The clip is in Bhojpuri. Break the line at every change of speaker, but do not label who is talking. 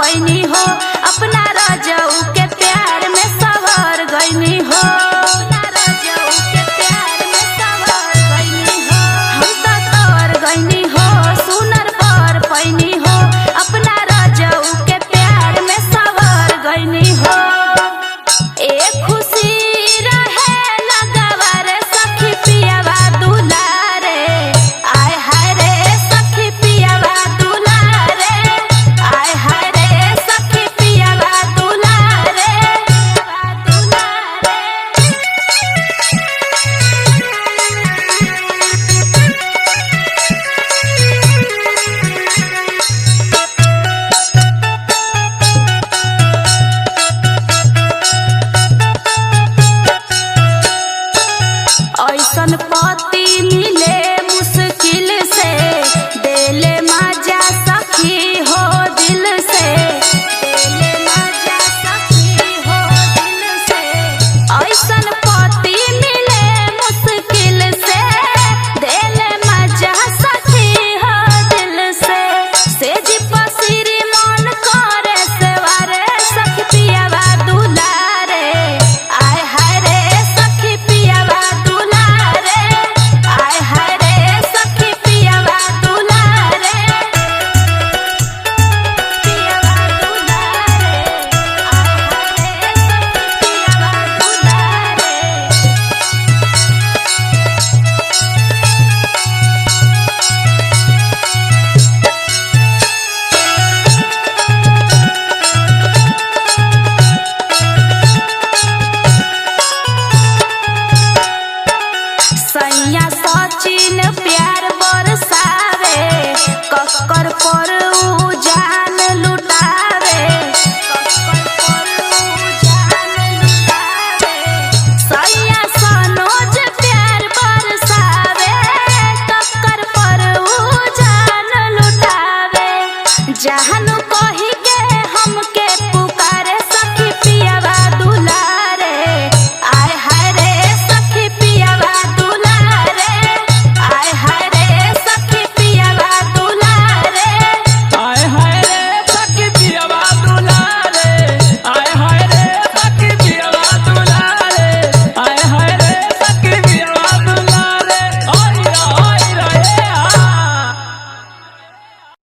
गईनी हो, अपना रजऊ के प्यार में सवर गईनी हो, अपना रजऊ के प्यार में सवर गईनी हो। हम तो तोर गईनी हो, सुनर पर पैनी हो, अपना रजऊ के प्यार में सवर गईनी हो। एक खुशी रहे लगवा रे सखी पियावा दुलारे, आय हाय रे सखी पियावा दुलारे, आय हाय रे सखी पियावा दुलारे, दुलारे। ऐसन पति मिले मुश्किल से, देले मजा सखी हो दिल से, देले मजा सखी हो दिल से। ऐसन पति मिले मुश्किल से, देले मजा सखी हो दिल से। सेज पसीरी मन करे सेवारे सखी पियावा दुलारे, आय हाय रे सखी पियावा दुलारे, आय हाय रे सखी पियावा दुलारे, पियावा दुलारे, आय हाय रे सैया सचिन प्यार बरसावे, कक्कर पर उ जान लुटावे, कक्कर पर उ जान लुटावे। सैया सनोज प्यार बरसावे, कक्कर पर उ जान लुटावे। जहान